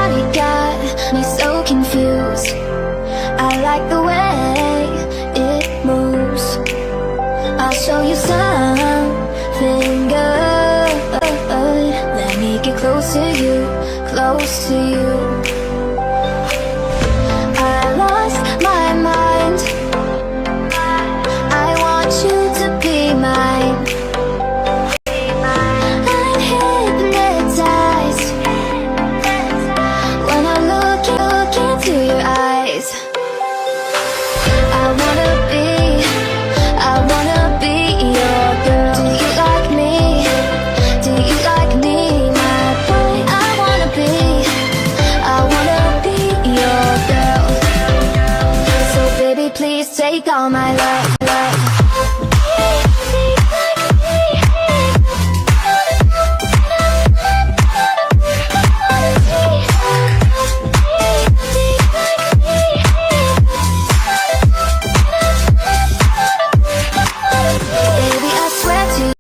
body got me so confused. I like the way it moves. I'll show you something good. Let me get close to you, close to you. I lost my mind. I want you to be mine. I'm hypnotized when I look into your eyes. I wanna be your girl. Do you like me? Do you like me, my boy? I wanna be your girl. So baby, please take all my love.